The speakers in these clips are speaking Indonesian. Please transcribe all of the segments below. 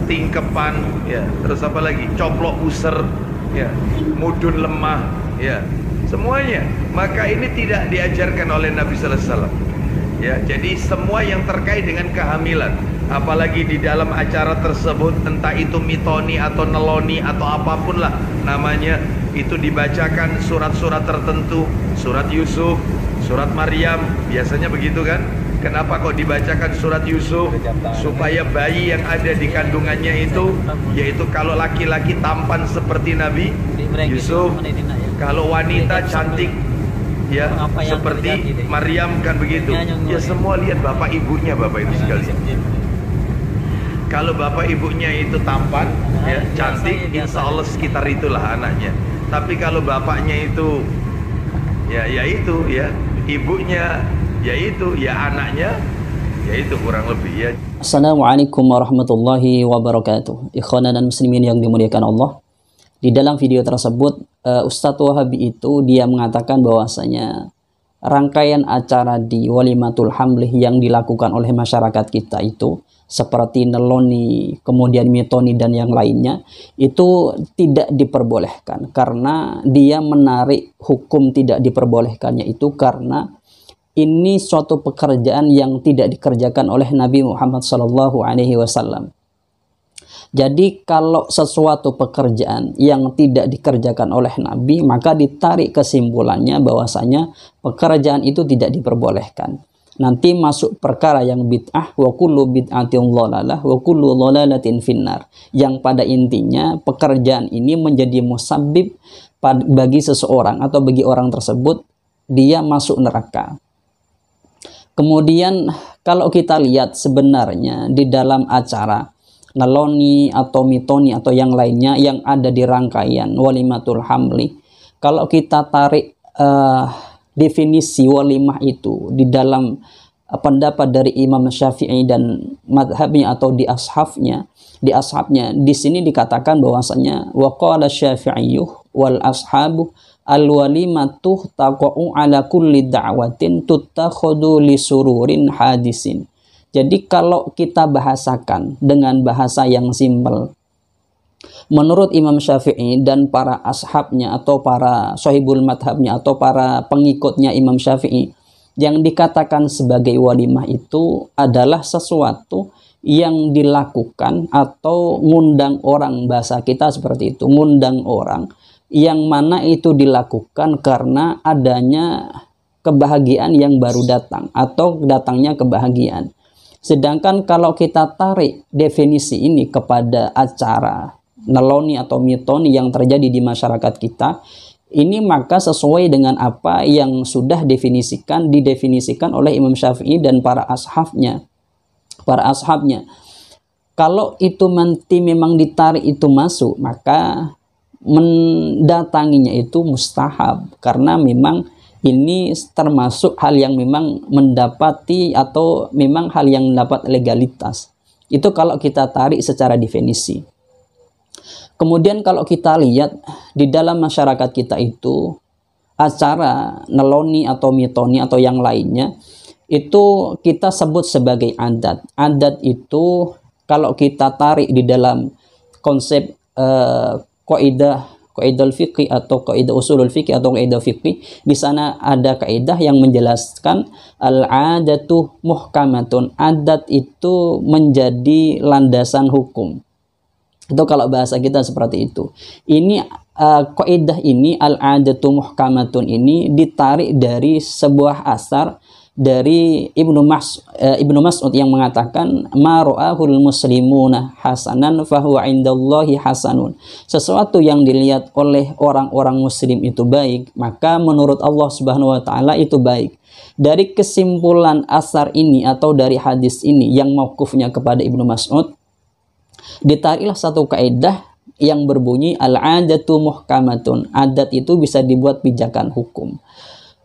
tingkepan, ya, terus apa lagi, coplok user, ya, mudun lemah, ya, semuanya. Maka ini tidak diajarkan oleh Nabi Sallallahu Alaihi Wasallam. Ya, jadi semua yang terkait dengan kehamilan, apalagi di dalam acara tersebut, entah itu mitoni atau neloni atau apapun lah namanya, itu dibacakan surat-surat tertentu, surat Yusuf, surat Maryam, biasanya begitu kan? Kenapa kok dibacakan surat Yusuf? Supaya bayi yang ada di kandungannya itu, yaitu kalau laki-laki tampan seperti Nabi Yusuf, kalau wanita cantik, ya, seperti Maryam, kan begitu. Ya, semua lihat bapak ibunya, bapak ibu sekalian. Kalau bapak ibunya itu tampan, ya, cantik, insya Allah sekitar itulah anaknya. Tapi kalau bapaknya itu, ya itu, ya, ibunya, ya itu, ya anaknya, ya itu kurang lebih, ya. Assalamualaikum warahmatullahi wabarakatuh. Ikhwanan dan muslimin yang dimuliakan Allah. Di dalam video tersebut, Ustadz Wahabi itu dia mengatakan bahwasanya rangkaian acara di Walimatul Hamlih yang dilakukan oleh masyarakat kita itu seperti neloni, kemudian mitoni dan yang lainnya itu tidak diperbolehkan, karena dia menarik hukum tidak diperbolehkannya itu karena ini suatu pekerjaan yang tidak dikerjakan oleh Nabi Muhammad SAW. Jadi kalau sesuatu pekerjaan yang tidak dikerjakan oleh Nabi, maka ditarik kesimpulannya bahwasanya pekerjaan itu tidak diperbolehkan. Nanti masuk perkara yang bid'ah, wa kullu bid'atin dhalalah wa kullu dhalalatin finnar, yang pada intinya pekerjaan ini menjadi musabbib bagi seseorang atau bagi orang tersebut dia masuk neraka. Kemudian kalau kita lihat sebenarnya di dalam acara neloni atau mitoni atau yang lainnya yang ada di rangkaian Walimatul Hamli, kalau kita tarik definisi walimah itu di dalam pendapat dari Imam Syafi'i dan madhabnya atau di ashabnya, di sini dikatakan bahwasanya waqala Syafi'i wal ashabu al walimatu taqa'u ala kulli da'watin tuttakhadu li sururin hadisin. Jadi kalau kita bahasakan dengan bahasa yang simpel, menurut Imam Syafi'i dan para ashabnya atau para sahibul madhabnya atau para pengikutnya Imam Syafi'i, yang dikatakan sebagai walimah itu adalah sesuatu yang dilakukan atau ngundang orang, bahasa kita seperti itu, ngundang orang, yang mana itu dilakukan karena adanya kebahagiaan yang baru datang atau datangnya kebahagiaan. Sedangkan kalau kita tarik definisi ini kepada acara neloni atau mitoni yang terjadi di masyarakat kita, ini maka sesuai dengan apa yang sudah didefinisikan oleh Imam Syafi'i dan para ashabnya. Kalau itu nanti memang ditarik itu masuk, maka mendatanginya itu mustahab, karena memang ini termasuk hal yang memang mendapati atau memang hal yang mendapat legalitas. Itu kalau kita tarik secara definisi. Kemudian kalau kita lihat di dalam masyarakat kita itu acara neloni atau mitoni atau yang lainnya itu kita sebut sebagai adat. Adat itu kalau kita tarik di dalam konsep kaidah fikih atau kaidah usulul fikih atau kaidah fikih, di sana ada kaidah yang menjelaskan al-adatu muhkamatun. Adat itu menjadi landasan hukum. Itu kalau bahasa kita seperti itu. Ini kaidah ini al-adatu muhkamatun ini ditarik dari sebuah asar dari Ibnu Mas'ud yang mengatakan ma ra'ahul muslimuna hasanan fahuwa indallahi hasanun. Sesuatu yang dilihat oleh orang-orang muslim itu baik, maka menurut Allah Subhanahu wa taala itu baik. Dari kesimpulan asar ini atau dari hadis ini yang mauqufnya kepada Ibnu Mas'ud, ditariklah satu kaidah yang berbunyi al-adatu muhkamatun. Adat itu bisa dibuat pijakan hukum.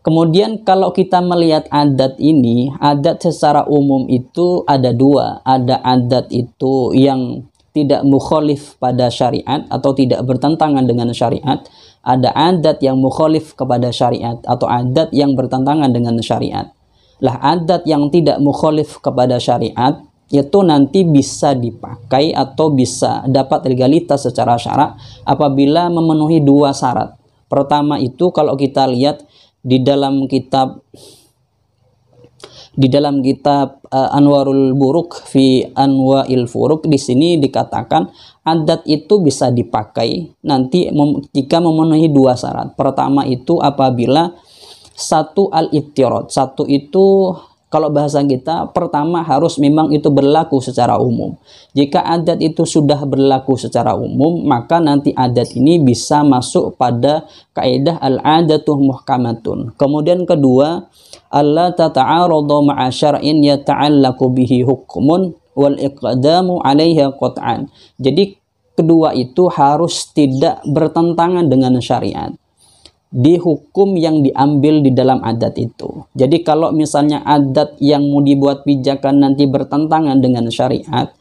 Kemudian kalau kita melihat adat ini, adat secara umum itu ada dua. Ada adat itu yang tidak mukhalif pada syariat atau tidak bertentangan dengan syariat. Ada adat yang mukhalif kepada syariat atau adat yang bertentangan dengan syariat. Lah adat yang tidak mukhalif kepada syariat itu nanti bisa dipakai atau bisa dapat legalitas secara syarak apabila memenuhi dua syarat. Pertama itu kalau kita lihat di dalam kitab Anwarul Buruk fi Anwa'il Furuq, di sini dikatakan adat itu bisa dipakai nanti jika memenuhi dua syarat. Pertama itu apabila satu al-ittirad, satu itu kalau bahasa kita pertama harus memang itu berlaku secara umum. Jika adat itu sudah berlaku secara umum, maka nanti adat ini bisa masuk pada kaidah al-adatuh muhkamatun. Kemudian kedua, alla tata'aradu ma'a syar'in yata'allaqu bihi hukmun wal iqdamu 'alaiha qat'an. Jadi kedua itu harus tidak bertentangan dengan syariat di hukum yang diambil di dalam adat itu. Jadi kalau misalnya adat yang mau dibuat pijakan nanti bertentangan dengan syariat,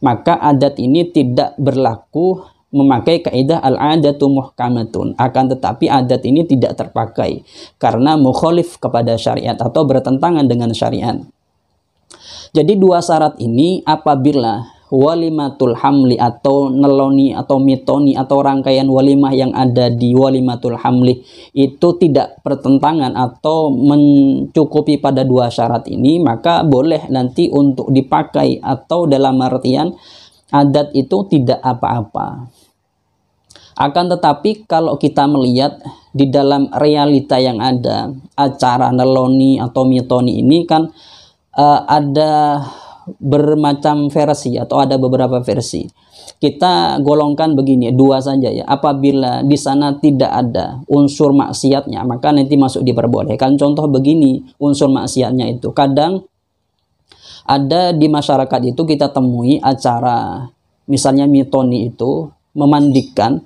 maka adat ini tidak berlaku memakai kaidah al-adatu muhkamatun. Akan tetapi adat ini tidak terpakai karena mukhalif kepada syariat atau bertentangan dengan syariat. Jadi dua syarat ini apabila walimatul hamli atau neloni atau mitoni atau rangkaian walimah yang ada di walimatul hamli itu tidak bertentangan atau mencukupi pada dua syarat ini, maka boleh nanti untuk dipakai atau dalam artian adat itu tidak apa-apa. Akan tetapi kalau kita melihat di dalam realita yang ada, acara neloni atau mitoni ini kan ada bermacam versi atau ada beberapa versi. Kita golongkan begini, dua saja ya. Apabila di sana tidak ada unsur maksiatnya, maka nanti masuk diperbolehkan. Contoh begini, unsur maksiatnya itu kadang ada di masyarakat itu kita temui acara misalnya mitoni itu memandikan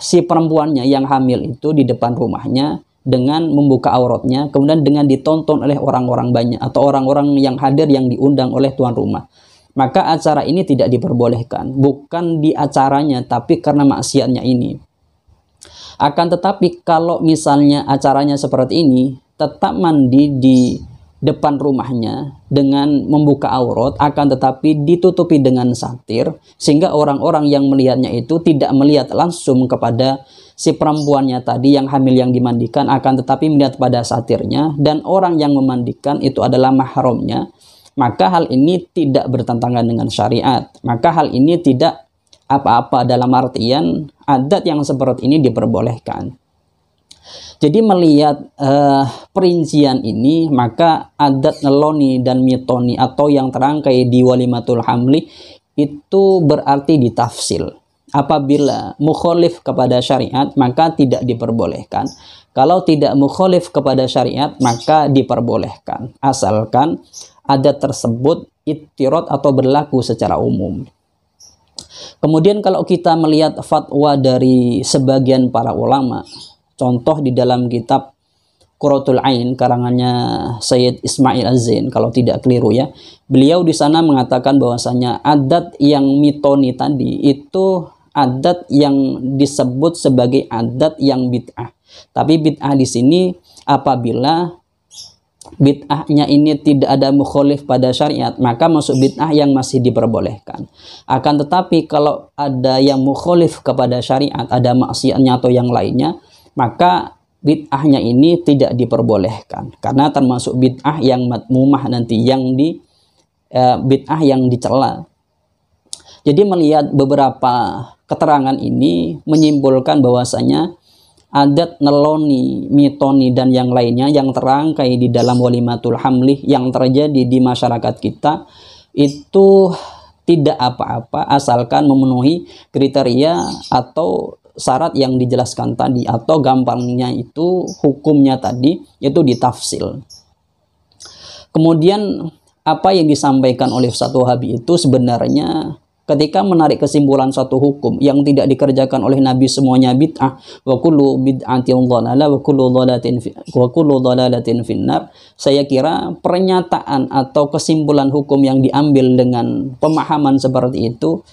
si perempuannya yang hamil itu di depan rumahnya dengan membuka auratnya, kemudian dengan ditonton oleh orang-orang banyak atau orang-orang yang hadir yang diundang oleh tuan rumah. Maka acara ini tidak diperbolehkan, bukan di acaranya tapi karena maksiatnya ini. Akan tetapi kalau misalnya acaranya seperti ini, tetap mandi di depan rumahnya dengan membuka aurat, akan tetapi ditutupi dengan satir sehingga orang-orang yang melihatnya itu tidak melihat langsung kepada si perempuannya tadi yang hamil yang dimandikan, akan tetapi melihat pada satirnya dan orang yang memandikan itu adalah mahramnya, maka hal ini tidak bertentangan dengan syariat. Maka hal ini tidak apa-apa dalam artian adat yang seperti ini diperbolehkan. Jadi melihat perincian ini, maka adat neloni dan mitoni atau yang terangkai di walimatul hamli itu berarti ditafsil. Apabila mukhalif kepada syariat maka tidak diperbolehkan. Kalau tidak mukhalif kepada syariat maka diperbolehkan, asalkan adat tersebut ittirad atau berlaku secara umum. Kemudian kalau kita melihat fatwa dari sebagian para ulama, contoh di dalam kitab Qurratul Ain karangannya Sayyid Ismail Az-Zain kalau tidak keliru ya. Beliau di sana mengatakan bahwasanya adat yang mitoni tadi itu adat yang disebut sebagai adat yang bid'ah. Tapi bid'ah di sini apabila bid'ahnya ini tidak ada mukhalif pada syariat, maka masuk bid'ah yang masih diperbolehkan. Akan tetapi kalau ada yang mukhalif kepada syariat, ada maksiatnya atau yang lainnya, maka bid'ahnya ini tidak diperbolehkan karena termasuk bid'ah yang madmumah nanti, yang bid'ah yang dicela. Jadi melihat beberapa keterangan ini menyimpulkan bahwasanya adat neloni, mitoni dan yang lainnya yang terangkai di dalam walimatul hamli yang terjadi di masyarakat kita itu tidak apa-apa asalkan memenuhi kriteria atau syarat yang dijelaskan tadi, atau gampangnya itu hukumnya tadi itu ditafsil. Kemudian apa yang disampaikan oleh Ustaz Wahabi itu sebenarnya ketika menarik kesimpulan satu hukum yang tidak dikerjakan oleh Nabi semuanya bid'ah, wa kullu bid'atin dhalalah wa kullu dhalalatin finnar, saya kira pernyataan atau kesimpulan hukum yang diambil dengan pemahaman seperti itu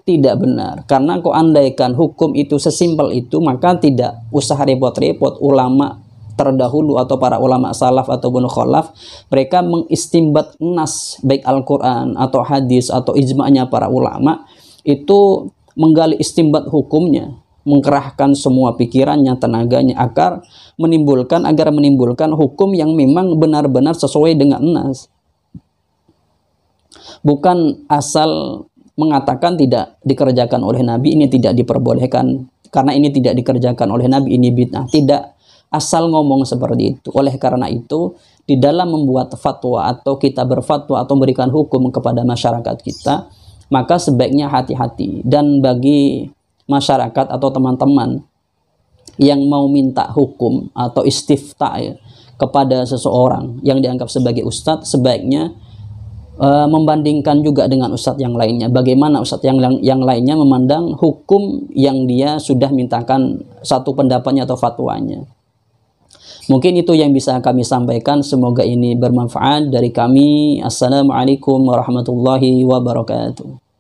tidak benar. Karena kok andaikan hukum itu sesimpel itu, maka tidak usah repot-repot ulama terdahulu atau para ulama salaf ataupun khalaf, mereka mengistimbat nas baik Al-Quran atau hadis atau ijma'nya para ulama, itu menggali istimbat hukumnya, mengkerahkan semua pikirannya, tenaganya agar menimbulkan hukum yang memang benar-benar sesuai dengan nas. Bukan asal mengatakan tidak dikerjakan oleh Nabi, ini tidak diperbolehkan karena ini tidak dikerjakan oleh Nabi, ini bid'ah. Tidak asal ngomong seperti itu. Oleh karena itu, di dalam membuat fatwa atau kita berfatwa atau memberikan hukum kepada masyarakat kita, maka sebaiknya hati-hati. Dan bagi masyarakat atau teman-teman yang mau minta hukum atau istifta ya, kepada seseorang yang dianggap sebagai ustadz, sebaiknya membandingkan juga dengan ustadz yang lainnya. Bagaimana ustadz yang lainnya memandang hukum yang dia sudah mintakan satu pendapatnya atau fatwanya. Mungkin itu yang bisa kami sampaikan. Semoga ini bermanfaat dari kami. Assalamualaikum warahmatullahi wabarakatuh.